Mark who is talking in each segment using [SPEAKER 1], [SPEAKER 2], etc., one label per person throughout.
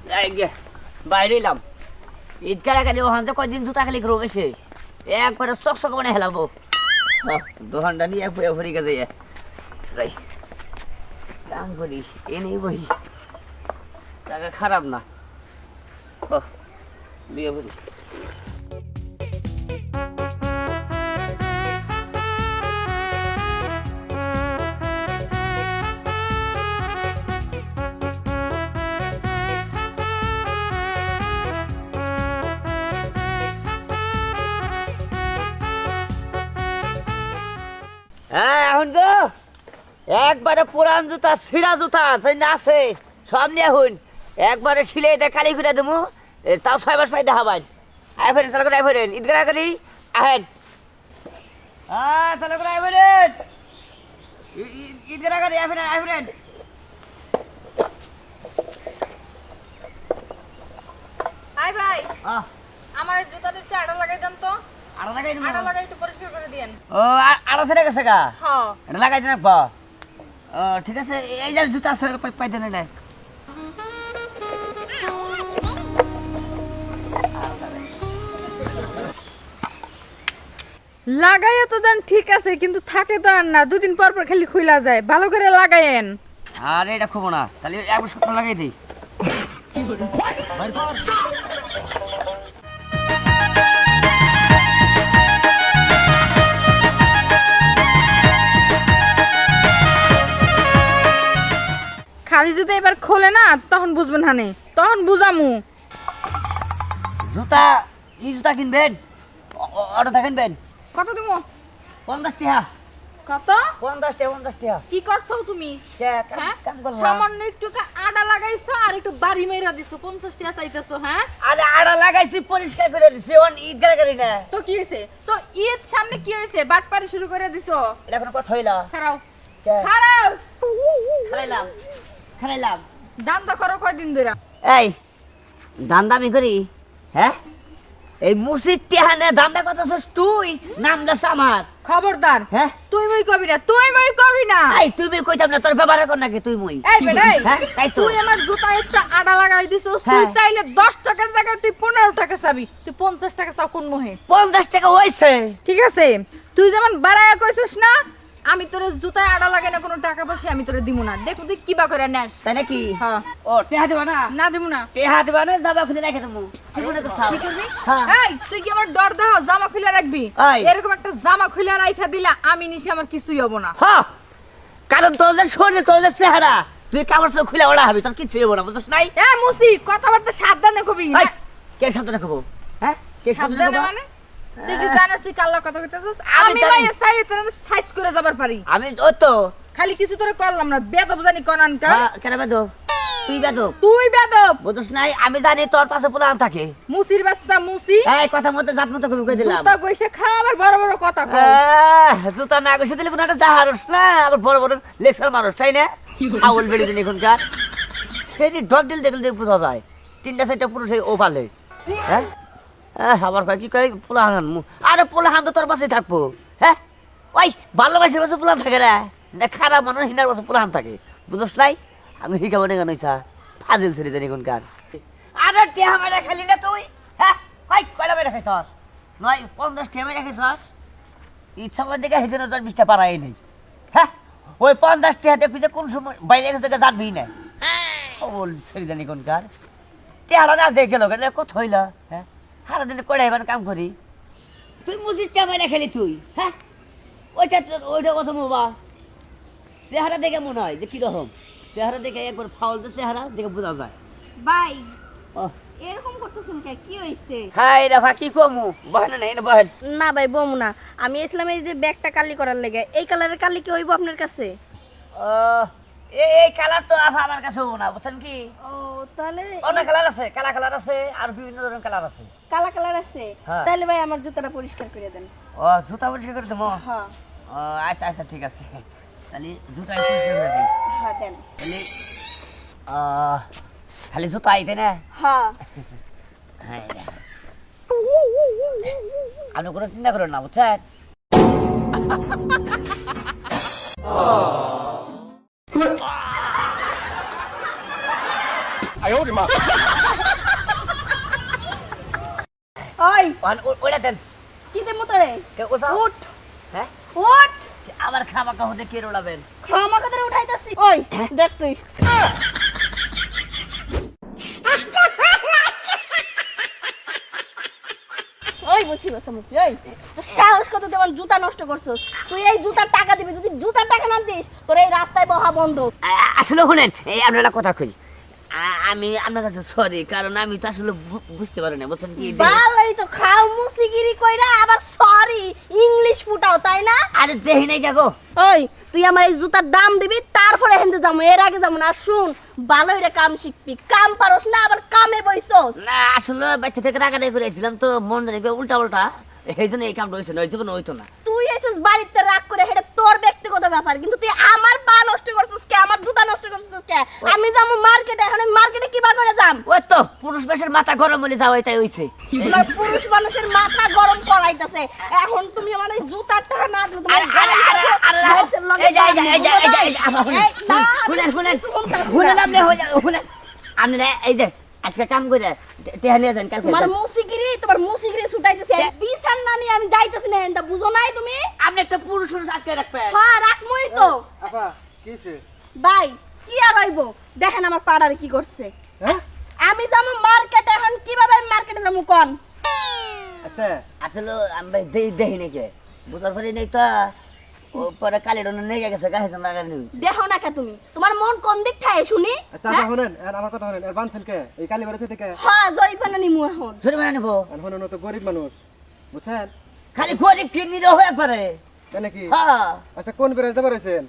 [SPEAKER 1] বাইরে এলাম ঈদ কারাকারি ওখান থেকে কয়দিন জুতা খালি করবো এসে একবারে চকচক মানে হেলাবো দোকানটা নিয়ে বইয়া ভরি গেছে দাম করি এ নেই বই টাকা খারাপ না বিয়ে বলি হ্যাঁ এখন গো একবারে পুরান জুতা ছিঁড়া জুতা আছে সব নিয়ে হুন একবারে সিলাই দিয়ে কালি করে দেবো তাও 6 মাস পাই দেখা পাই আয় ফেরেন চালু করে আয় ফেরেন ঈদ করা করি আহেন হ্যাঁ চালু করে আয় ফেরেন ঈদ করা করি আয় ফেরেন
[SPEAKER 2] হাই ভাই আমার এই জুতাটা একটু আড়া লাগাই দেন তো
[SPEAKER 1] আড়া লাগাই দেন
[SPEAKER 2] আড়া লাগাই একটু পরিষ্কার করে দেন
[SPEAKER 1] ও আড়া ছেড়ে গেছে গা
[SPEAKER 2] হ্যাঁ
[SPEAKER 1] এটা লাগাই দেন পা ঠিক আছে এই যে জুতা আছে পাই দেন না
[SPEAKER 2] লাগাইও তো দেন ঠিক আছে কিন্তু থাকে তো আর না দুদিন পর পর খালি খুইলা যায় ভালো করে লাগায়েন
[SPEAKER 1] আরে এটা খুব না তাহলে একবার সকাল লাগাই দিই
[SPEAKER 2] খালি যদি এবার খোলে না তখন বুঝবেন হানে তখন বুঝামু
[SPEAKER 1] জুতা জুতা কিনবেন অর্ডার কিনবেন
[SPEAKER 2] কত দিমু
[SPEAKER 1] 50 টাকা
[SPEAKER 2] কত
[SPEAKER 1] 50 টাকা
[SPEAKER 2] কি করছো তুমি হ্যাঁ
[SPEAKER 1] কাম করলাম
[SPEAKER 2] সামান্য একটু আডা লাগাইছো আর একটু বাড়ি মেরা দিছো 50 টাকা চাইতেছো হ্যাঁ
[SPEAKER 1] আরে আড়া লাগাইছি পরিষ্কার করে দিছি অন ঈদ করে করি না
[SPEAKER 2] তো কি হইছে তো ঈদ সামনে কি হইছে বাটপারি শুরু করে দিছো
[SPEAKER 1] এটা কোনো কথা হইলা
[SPEAKER 2] খারাও
[SPEAKER 1] কে?
[SPEAKER 2] খারাও
[SPEAKER 1] খাইলাম
[SPEAKER 2] দাম তো করো কয়দিন ধরে
[SPEAKER 1] এই দাম দামি করি হ্যাঁ এই মুসিদ টিহানে দামে কত তুই নাম দাস আমার
[SPEAKER 2] খবরদার
[SPEAKER 1] হ্যাঁ
[SPEAKER 2] তুই মই কবি না তুই মই কবি না
[SPEAKER 1] এই তুই বই কইতাম না তোর ব্যবহার কর নাকি তুই মই
[SPEAKER 2] এই বেটাই
[SPEAKER 1] হ্যাঁ তাই তো
[SPEAKER 2] তুই আমার জুতা একটা আড়া লাগাই দিছিস তুই
[SPEAKER 1] হ্যাঁ।
[SPEAKER 2] চাইলে 10 টাকার জায়গায় তুই 15 টাকা চাবি তুই 50 টাকা চাও কোন মোহে
[SPEAKER 1] 50 টাকা হইছে
[SPEAKER 2] ঠিক আছে তুই যেমন বাড়ায়া কইছিস না আমি তোর জুতায় আড়া লাগাই না কোনো টাকা পয়সা আমি তোরে দিমু না দেখো তুই কিবা করে নেস
[SPEAKER 1] তাই নাকি
[SPEAKER 2] হ্যাঁ
[SPEAKER 1] ও টেহা দিবা না
[SPEAKER 2] না দিমু না
[SPEAKER 1] টেহা দিবা না যাবা খুলে রেখে দেবো কি মনে করছ
[SPEAKER 2] কি করবি
[SPEAKER 1] হ্যাঁ।
[SPEAKER 2] এই তুই কি আমার ডর দাও জামা খুলে রাখবি
[SPEAKER 1] এই।
[SPEAKER 2] এরকম একটা জামা খুলে রাইখা দিলা আমি নিশি আমার কিছুই হবো না
[SPEAKER 1] হ্যাঁ কারণ তোদের শরীরে তোদের চেহারা তুই কাপড় সব খুলে ওড়া হবি তোর কিছু হবো না বুঝছ নাই
[SPEAKER 2] এ মুসি কথাবার্তা সাবধানে কবি
[SPEAKER 1] এই, কে সাবধানে খাবো হ্যাঁ কে সাবধানে
[SPEAKER 2] সাবধানে
[SPEAKER 1] খাবো
[SPEAKER 2] মানে তুই কি জানিস তুই কাল্লা কথা কইতেছিস
[SPEAKER 1] আমি
[SPEAKER 2] আমি
[SPEAKER 1] জানি।
[SPEAKER 2] মাইয়া চাইলে তোর সাইজ করে যাবার পারি
[SPEAKER 1] আমি ও তো
[SPEAKER 2] খালি কিছু তোরে করলাম না বেদব জানি কোনান কা
[SPEAKER 1] কেন বেদো তুই বেদো
[SPEAKER 2] তুই বেদব
[SPEAKER 1] বুঝছ নাই আমি জানি তোর পাশে পোলান থাকে
[SPEAKER 2] মুসির বাচ্চা মুসি
[SPEAKER 1] এই কথা মতো জাত মতো কই দিলাম
[SPEAKER 2] জুতা কইছে খাবার বড় বড় কথা কও
[SPEAKER 1] জুতা না কইছে দিলে কোনো একটা জাহারস না আবার বড় বড় লেকচার মানুষ তাই না আউল বেড়ে দিন এখনকার সেই ডগ দিল দেখলে বোঝা যায় 3টা 4টা পুরুষ ও পালে হ্যাঁ আবার কয় কি কয় পোলা হান আরে পোলা হান তো তোর পাশে থাকবো হ্যাঁ ওই ভালোবাসার পাশে পোলা থাকে না খারাপ মানুষ হিনার পাশে পোলা হান থাকে বুঝছ নাই আমি শিখাবো না কেন ইচ্ছা ফাজিল ছেড়ে জানি এখনকার আরে টেহা মেরে খেলি না তুই হ্যাঁ কই কয়লা মেরে খাইছস নয় 50 টেহা মেরে খাইছস ইচ্ছা করে দেখে হেঁটে না তোর 20টা পাড়াই নেই হ্যাঁ ওই 50 টেহা দেখবি যে কোন সময় বাইরে গেছে থেকে জানবি না ও বল ছেড়ে জানি এখনকার টেহাটা না দেখে গেল কেন কত হইল হ্যাঁ সারা দিনে করে এবার কাম করি তুই মুসিদ টেহা মেরে খেলি তুই হ্যাঁ ওইটা কথা বাবা চেহারা দেখে মনে হয় যে কিরকম চেহারা দেখে একবার ফাউল তো চেহারা দেখে বোঝা যায়
[SPEAKER 2] ভাই
[SPEAKER 1] ও
[SPEAKER 2] এরকম করতেছেন কে কি হইছে
[SPEAKER 1] হাই রাফা কি কমু বহেন না এনে বহেন
[SPEAKER 3] না ভাই বমু না আমি এসলাম এই যে ব্যাগটা কালি করার লেগে এই কালারের কালি কি হইব আপনার কাছে
[SPEAKER 1] এই কালার তো আফা আমার কাছে হবো না বুঝছেন কি
[SPEAKER 3] ও তাহলে
[SPEAKER 1] অনেক কালার আছে কালা কালার আছে আর বিভিন্ন ধরনের কালার আছে
[SPEAKER 3] কালা কালার আছে
[SPEAKER 1] হ্যাঁ।
[SPEAKER 3] তাহলে ভাই আমার জুতাটা পরিষ্কার করে দেন
[SPEAKER 1] ও জুতা পরিষ্কার করে দেবো
[SPEAKER 3] হ্যাঁ
[SPEAKER 1] আচ্ছা আচ্ছা ঠিক আছে তাহলে জুতা পরিষ্কার করে দিই
[SPEAKER 3] হ্যাঁ দেন
[SPEAKER 1] তাহলে খালি জুতা আইতে না
[SPEAKER 3] হ্যাঁ
[SPEAKER 1] হ্যাঁ আপনি কোনো চিন্তা করেন না বুঝছেন
[SPEAKER 3] ওই
[SPEAKER 1] ওইটা দেন
[SPEAKER 3] কি দেবো তোরে উঠ
[SPEAKER 1] হ্যাঁ
[SPEAKER 3] উঠ
[SPEAKER 1] আবার খামাকা হতে কে রোলাবেন
[SPEAKER 3] ক্ষমা কথা উঠাইতাছি ওই দেখ তুই ওই বুঝছি কথা মুখি ওই তোর সাহস কত তোমার জুতা নষ্ট করছস তুই এই জুতার টাকা দিবি যদি জুতার টাকা না দিস তোর এই রাস্তায় বহা বন্ধ
[SPEAKER 1] আসলে শুনেন এই আপনারা কথা কই আমি আপনার কাছে সরি কারণ আমি তো আসলে বুঝতে পারি না বুঝছেন কি
[SPEAKER 3] ভালোই তো খাও মুসিগিরি কইরা আবার সরি ইংলিশ ফুটাও তাই না
[SPEAKER 1] আরে দেখি নাই দেখো
[SPEAKER 3] ওই তুই আমার এই জুতার দাম দিবি তারপরে হেনতে যাবো এর আগে যাবো না শুন ভালো এটা কাম শিখবি কাম পারস না আবার কামে বইছস
[SPEAKER 1] না আসলে বাচ্চা থেকে টাকা দিয়ে করেছিলাম তো মন জানি উল্টা উল্টা এই জন্য এই কামটা হয়েছে না ওই জন্য হইতো না
[SPEAKER 3] তুই এসেছিস বাড়িতে রাগ করে এটা তোর ব্যক্তিগত ব্যাপার কিন্তু তুই আমার পা নষ্ট করছিস কে আমার জুতা নষ্ট করছিস কে আমি যাবো মার্কেটে এখন মার্কেটে কিবা করে যাম
[SPEAKER 1] ওই তো পুরুষ বেশের মাথা গরম বলে যাও এটাই হইছে
[SPEAKER 3] তোমার পুরুষ মানুষের মাথা গরম করাইতাছে এখন তুমি আমার এই জুতার টাকা না দিলে তোমার
[SPEAKER 1] এই যে আজকে কাম করে টেহা নিয়ে যান কালকে
[SPEAKER 3] তোমার মুসিগিরি ছুটাইতেছে বিছান না নিয়ে আমি যাইতেছি না এটা বুঝো নাই তুমি
[SPEAKER 1] আপনি একটা পুরুষ পুরুষ আটকে রাখবেন
[SPEAKER 3] হ্যাঁ রাখমই তো
[SPEAKER 4] আপা কিছে
[SPEAKER 3] ভাই কি আর হইব দেখেন আমার পাড়ার কি করছে
[SPEAKER 4] হ্যাঁ
[SPEAKER 3] আমি যাবো মার্কেটে এখন কিভাবে আমি মার্কেটে যাবো কোন
[SPEAKER 4] আচ্ছা
[SPEAKER 1] আসলে আমি দেখি নাকি বুঝার পরে নেই তো ও পরে কালি রন নিয়ে গেছে গাছে লাগানো হয়েছে
[SPEAKER 3] দেখো না কে তুমি তোমার মন কোন দিক থাকে শুনি
[SPEAKER 4] আচ্ছা আপা শুনেন আর আমার কথা শুনেন আর বানছেন কে এই কালী বাড়িতে থেকে
[SPEAKER 3] হ্যাঁ জরিমানা নিমু এখন
[SPEAKER 1] শুনে মানে নেবো
[SPEAKER 4] আর শুনেন ও তো গরিব মানুষ বুঝছেন
[SPEAKER 1] খালি গরিব কিনে দেওয়া একবারে
[SPEAKER 4] তাই নাকি
[SPEAKER 1] হ্যাঁ
[SPEAKER 4] আচ্ছা কোন বেড়াতে পারেছেন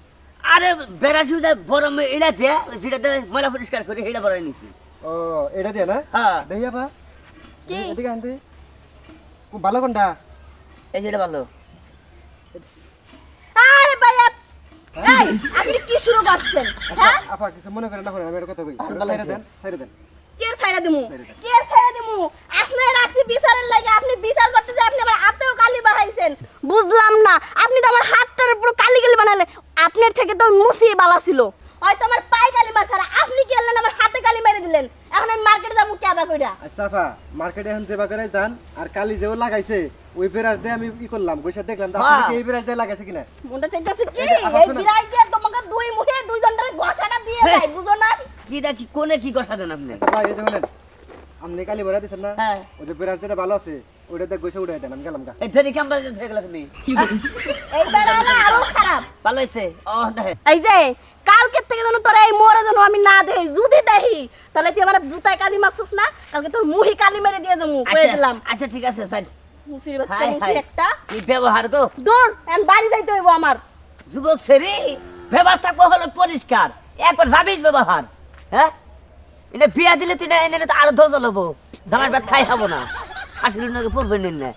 [SPEAKER 1] আরে বেড়া সুবিধা বড় এড়াতে যেটাতে ময়লা পরিষ্কার করে এটা বড় নিছি
[SPEAKER 4] ও এটা দিয়ে না
[SPEAKER 1] হ্যাঁ
[SPEAKER 4] দেখি আপা
[SPEAKER 3] কি?
[SPEAKER 4] এদিকে আনতে খুব ভালো কোনটা
[SPEAKER 1] এই যেটা ভালো
[SPEAKER 3] আরে ভাইয়া এই আপনি কি শুরু করছেন হ্যাঁ
[SPEAKER 4] আপা কিছু মনে করেন না আমি একটা কথা কই
[SPEAKER 1] ভালো
[SPEAKER 4] ছেড়ে
[SPEAKER 1] আছে।
[SPEAKER 4] দেন ছেড়ে দেন
[SPEAKER 3] কে ছাইরা দিমু কে ছাইরা দিমু আপনি রাখছি বিচারের লাগে আপনি বিচার করতে যে আপনি আমার হাতেও কালি বানাইছেন বুঝলাম না আপনি তো আমার হাতটার পুরো কালি কালি বানালে আপনার থেকে তো মুছিয়ে বালা ছিল হয়তো আমার পায়ে কালি মারছারা আপনি কি আনলেন আমার হাতে কালি মেরে দিলেন এখন আমি মার্কেটে যাবো কেবা কইরা
[SPEAKER 4] আচ্ছা আপা মার্কেটে এখন যেবা করে যান আর কালি যেও লাগাইছে ওই বেড়ার দিয়ে আমি কি করলাম বসে দেখলাম তো আপনি কি এই বেড়ার দিয়ে লাগাইছে কিনা
[SPEAKER 3] মনটা চাইতাছে কি
[SPEAKER 4] এই যে, আবার
[SPEAKER 3] এই
[SPEAKER 4] শোনো।
[SPEAKER 3] বিরাই দিয়ে তোমাকে দুই মুখে দুইজনের গছাটা দিয়ে
[SPEAKER 1] হ্যাঁ।
[SPEAKER 3] যায় বুঝো না
[SPEAKER 1] কি দেখি কোনে কি কথা দেন আপনি
[SPEAKER 4] ভাই এই যে শুনেন আপনি কালি বেড়া দিছেন না
[SPEAKER 1] হ্যাঁ
[SPEAKER 4] ওই যে বেড়ার যেটা ভালো আছে ওইটা দিয়ে গোছে উড়াই দেন আমি গেলাম গা
[SPEAKER 1] এই ফেরি কামটা হয়ে গেল তুমি
[SPEAKER 3] এই বেড়া না আরো খারাপ
[SPEAKER 1] ভালো হয়েছে ও দেখে
[SPEAKER 3] এই যে কালকে থেকে যেন তোর এই মোরে যেন আমি না দেখি যদি দেখি তাহলে তুই আমার জুতায় কালি মাখছিস না কালকে তোর মুহি কালি মেরে দিয়ে দেবো কয়ে দিলাম
[SPEAKER 1] আচ্ছা ঠিক আছে সাইড
[SPEAKER 3] মুসির বাচ্চা
[SPEAKER 1] হাই
[SPEAKER 3] মুসি
[SPEAKER 1] হাই
[SPEAKER 3] একটা
[SPEAKER 1] কি ব্যবহার গো
[SPEAKER 3] দৌড় এখন বাড়ি যাইতে হইব আমার
[SPEAKER 1] যুবক সেরি ব্যবহার থাকবো হলো পরিষ্কার একবার ভাবিস ব্যবহার হ্যাঁ এটা বিয়া দিলে তুই না এনে তো আরো ধোজ হবো জামার ভাত খাই খাবো না শাশুড়ির নাকি পড়বে নিন না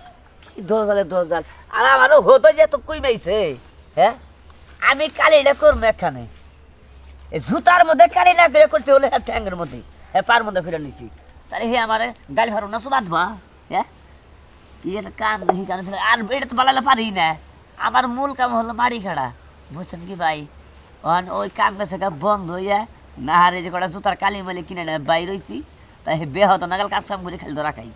[SPEAKER 1] কি ধোজ জাল আর আমারও হতো যে তো কই মাইছে হ্যাঁ আমি কালিটা করবো একখানে এই জুতার মধ্যে কালি না করে করতে হলে ট্যাঙ্গের মধ্যে হ্যাঁ পার মধ্যে ফিরে নিছি তাহলে হে আমার গালি ফারো না বাঁধবা হ্যাঁ কি এটা কাম দেখি কান আর এটা তো বালালে পারি না আমার মূল কাম হলো বাড়ি খাড়া বুঝছেন কি ভাই ওই কাম কাছে বন্ধ হইয়া না হারে যে কটা জুতার কালি মালি কিনে বাইর হইছি তাই বেহত নাগাল কাজ কাম করে খালি ধরা খাই